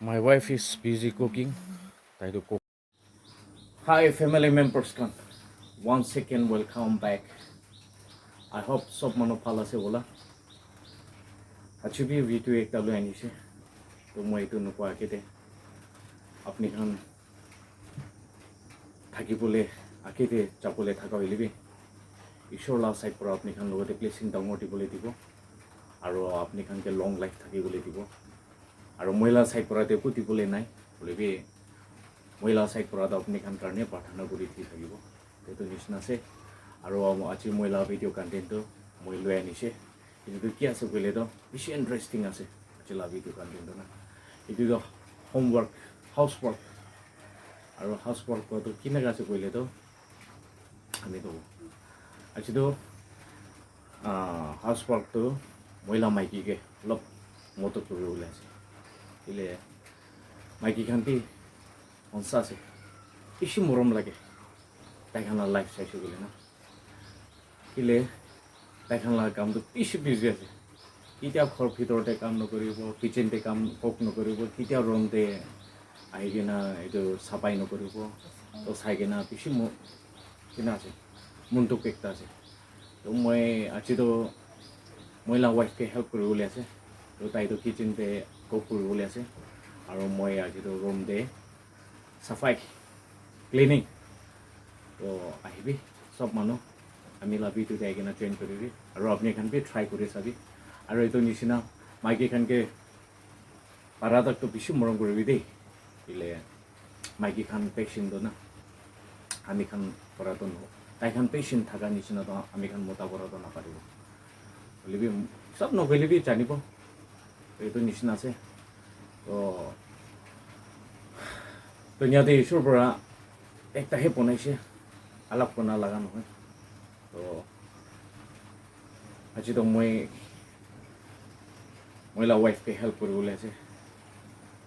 My wife is busy cooking. I do cook. Hi, family members. Can 1 second welcome back. I hope सब मनो पाला से बोला. अच्छी भी वीडियो एक तब लेनी से. तो मैं तो नुपा के थे. अपनी खान थाकी बोले आके थे चापोले थाका हुई भी. ईश्वर ला साइड पर अपनी खान लोगों ते प्लेसिंग डाउनलोड बोले थी वो. और अपनी खान के लॉन्ग लाइफ थाकी बोले थी वो. और महिला साइड पर आते कुछ बोले नहीं बोले भी महिला साइड पर आता अपनी खान करने प्रार्थना करी थी थाकी वो. तो निश्चित से और आज महिला भिडिओ कन्टेन्ट मैं लै आनिसे ये कि आसे कहिले तो बेसि इन्ट्रेस्टिङ आसे आज भिडिओ कन्टेन्ट ना ये होमवर्क हाउसवर्क और हाउसवर्क तो किन आसे कहिले तो हमें तो आज तो हाउसवर्क तो महिला माइकी के अलग मदद कर माइकी खान भी हंसा से बेसि मरम लगे ताइखाना लाइफ चाइसे गले ना किले ताइखाना काम तो बेसि बिजी आसे कित्या घर भितरते काम नकरिब किचेनते काम कुक नकरिब कित्या रुमते आइकिना ये साफाई नकरिब तो चाइकिना बेसि किन आसे मुनटो पेक्टा आसे तो मैं आज तो महिला वाइफ के हेल्प कर आसे तो ताई तो किचेनते कुक कर आसे और मैं आज तो रुमते साफाई क्लिनिंग तो आहिबी सब मानु आमी ला भिडिओ आइकिना ट्रेन करिबी और अपनी खान भी ट्राई कर चाबी और ये निचिना माइकी खान के पारा तक तो बेसि मरम करिबी दे इले माइकी खान पेशेंट दो ना आमी खान परा तो नो ताई खान पेशेंट थाका निचिना तो आमी खान मोटा परा तो ना पारिबो बोले भी सब नगले भी जानिबो ये निचिना से तो दुनियाते ईश्वर परा एकटा हे बनाइसे अलग बना लगा নহয় तो आज तो मैं महिला वाइफ के हेल्प कर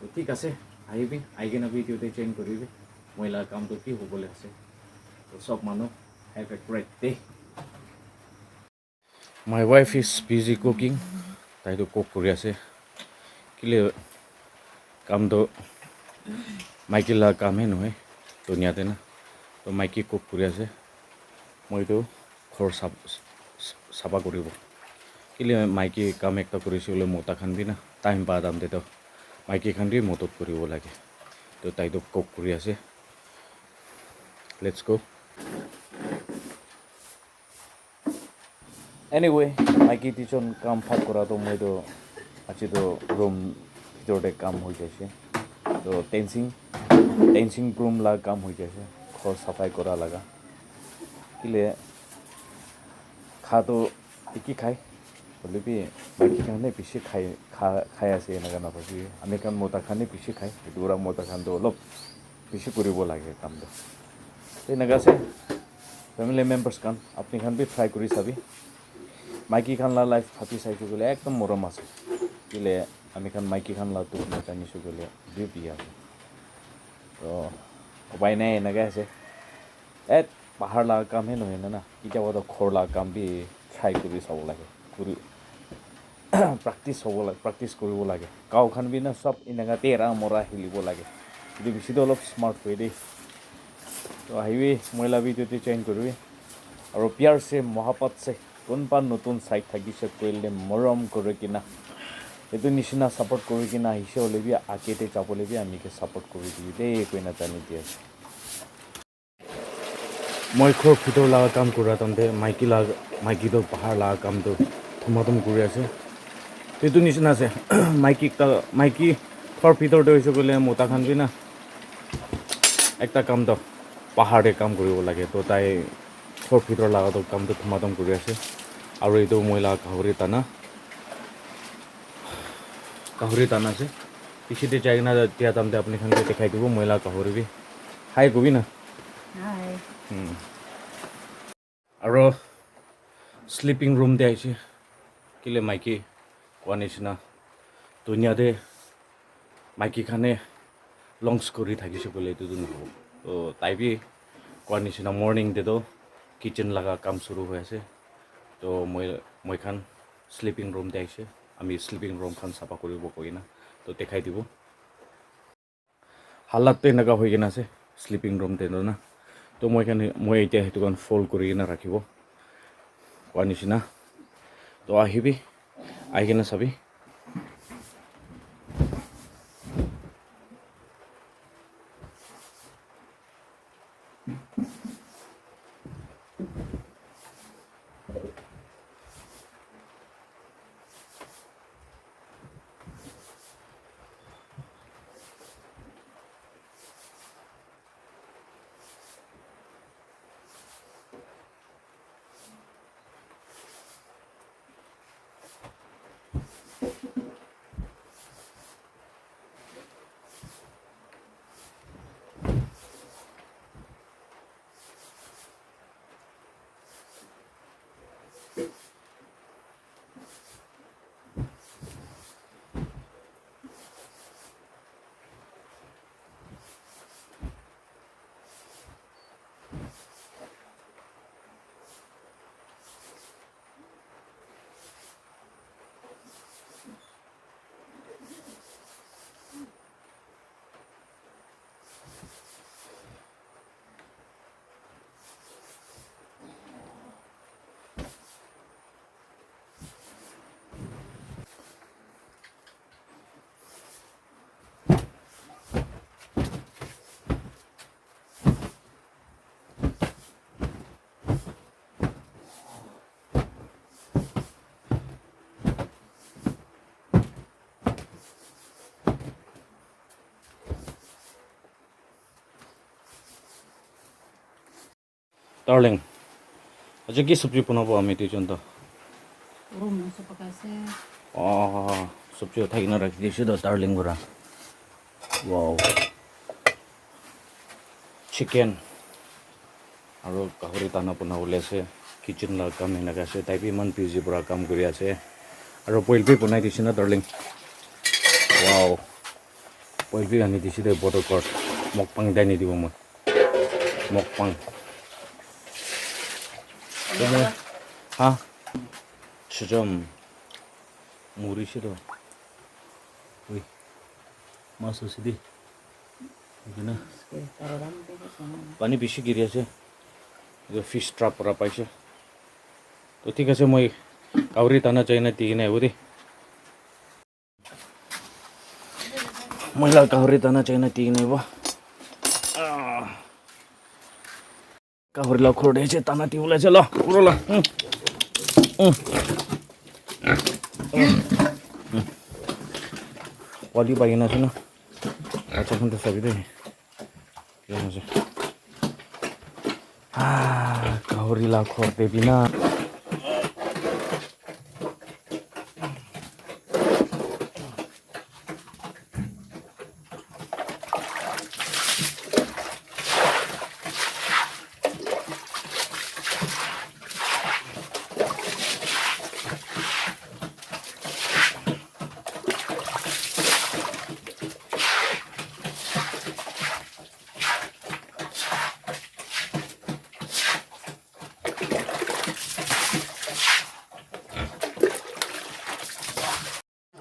तो ठीक है आहिबी आइकिना भिडिओते चेन्ज करिबी महिला काम तो कि होबले आसे तो सब मानु have a great day my wife is busy cooking ताई तो कुक करि आसे किले काम तो माइकिला काम है নহয় दुनियाते ना तो माइकी कुक करि आसे मैं तो घर साफा करिब किले माइकी काम एक करिसे मोटा खान भी ना टाइम पा दाम तो माइकी खान भी मदद करिब लागे तो ताई तो कुक करि आसे लेट्स गो एनीवे माइकी टीचन काम फाक करा तो मैं तो आज तो रूम भितरते काम हो जाइसे तो टेंसिंग रूम ला काम हो जाइसे घर सफाई करा लगा किले खा तो एक खाए बोले भी माइकी खान बेसि खाई आसे एना नाभाबी आमी खान मोटा खान बेसि खाए दूरा मोटा खान तो अलग बेसि करिब लागे काम तो एना से फैमिली मेम्बार्स खान अपनी खान भी ट्राई करि चाबी माइकी खान ला लाइफ फापि चाइसे गले एकदम मरम आसे किले आमी खान माइकी खान ला तो नाजानिसे गले बे बिया तो उपाय नहीं एना से बाहर ला काम है নহয় ना क्या तो घर ला काम भी ट्राई करि चाब लागे प्रेक्टिस करिब लागे गाव खान भी ना सब इनागा तेरा मरा हिलिब लागे यदि बेसि तो अलग स्मार्ट हुए दे तो आहिबी महिला भिडिओते चेन्ज करिबी और प्यार से मोहब्बत से कोनबा नतुन साइड थाकिसे कइले मरम करे किना ये निचिना सपोर्ट करि किना आइसे हले भी आकेते जाबले भी आमी के सपोर्ट करि दिबी दे कोइना जानि दिए मैं घर भितर लगा काम करा तंते माइकी तो बाहर लगा काम तो थमाथम कर आसे तो निचिना से माइकी घर भितर गले मोटा खान भी ना एक काम तो बाहर काम कर लगे तो ताई घर भितर लगा तो काम तो थमाथम कर आसे और ये महिला गाहरी टाना से पिछले जाएगा दिया तमते अपनी खान के देखा दी महिला गाहरी भी हाई कबी ना और स्लीपिंग रूम दे आइसे किले माइकी कोआ निचिना दुनियाते माइकी खाने लंच करि थाकिसे बोले तो नहब तो ताई भी कोआ निचिना मर्निंग दे तो किचन लगा काम शुरू हो आसे तो मैं खान स्लीपिंग रूम दे आइसे आमी स्लीपिंग रूम खान साफा करिब कइना तो देखाई दिबो হালাত এনেকুৱা হৈ কিনে আছে শ্লিপিং ৰুম টেণ্টৰ না তো মই এতিয়া সেইটো কাৰণে ফল্ড কৰি কিনে ৰাখিব কোৱা নিচিনা তো আহিবি আহি কিনে চাবি Darling, আজি কি চব্জি বনাব আমি দুজনটো মাংস পকাইছে চব্জি উঠাই কিনে ৰাখি দিছোঁ তো ডাৰ্লিং পৰা ৱাও চিকেন আৰু গাহৰি দানা বনাবলৈ আছে কিচেন কাম এনেকৈ আছে তাই ইমান বিজি পৰা কাম কৰি আছে আৰু বইল বনাই দিছে না ডাৰ্লিং ৱাও বইল আনি দিছে দে বটৰ কৰ্ট মকপাং দাই নিদিব মই মকপাং হা সুজম মুৰিছিলোঁ ঐ মাছ হৈছে দেই পানী বেছি গিৰি আছে ফিছ ট্ৰাপ পৰা পাইছে তো ঠিক আছে মই কাউৰী দানা চাইনা দি কিনে আহিব দেই মহিলা গাহৰি দানা চাইনা দি কিনে আহিব গাহৰি লগ ঘৰত আহিছে দানা দি ওলাইছে ল ওলা পোৱালি পাই কিনে আছে ন বাচ্চাখনটো চাবি দেই কিমান আছে গাহৰি লাখ ঘৰত দেবি না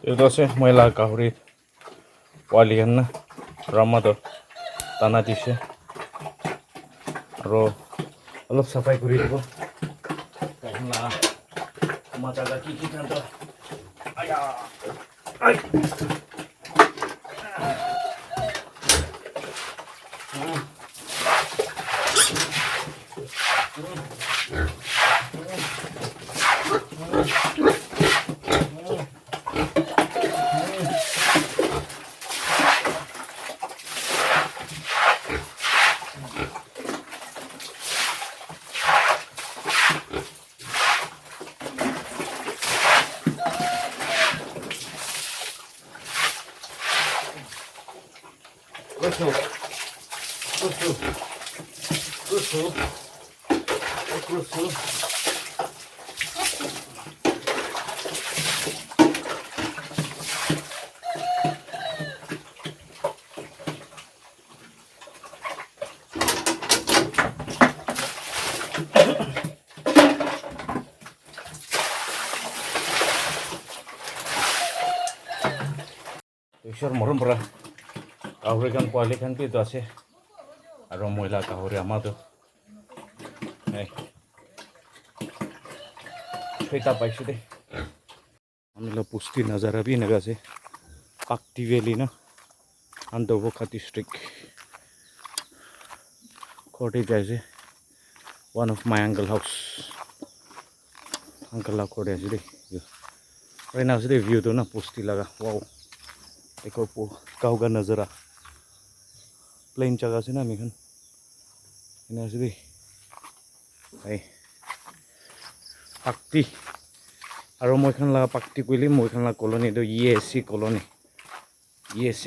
itu আছে মহিলা গাহৰি পোৱালি না ৰামাটো দানা দিছে আৰু অলপ চাফাই কৰি দিব মাজাগা কি খান্ত আয়া আই ঈশ্বৰ মৰম পড়া গাহৰি খান পোৱালি খান কি এইটো আছে আৰু মহিলা গাহৰি আমাৰতো ছয়টা পাইছোঁ দেই আমি পুষ্টি নাজাৰা বি এনেকুৱা আছে পাকটি ভেলি না আন্তঃবখাত ডিষ্ট্ৰিক্ট ঘৰতে যাইছে one of my uncle house uncle ঘৰতে আছে দেই right now আছে দেই ভিউটো না পুষ্টি লগা wow देखो गाँव का नज़ारा प्लेन जगह से ना मेखन इन्हें ऐसे भी भाई पक्ति और मोखन लगा पक्ति कोई ले मोखन लगा कॉलोनी तो ESC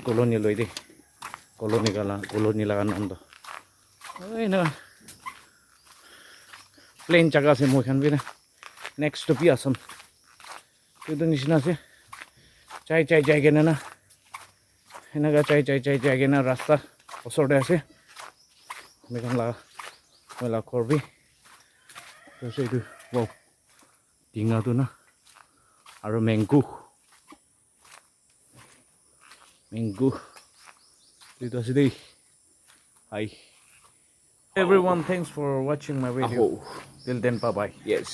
कॉलोनी लोई दे कॉलोनी लगा नाम तो ना प्लेन जगह से मोखन भी ना नेक्स्ट तो भी असम तो निशना से चाय के ना এনেকা চাই কিনে ৰাস্তা ওচৰতে আছে মেঘান লাগা মহিলা কৰবি তাৰপিছত এইটো টিঙাটো না আৰু মেংগো এইটো আছে দেই হাই everyone thanks for watching my video till then bye bye yes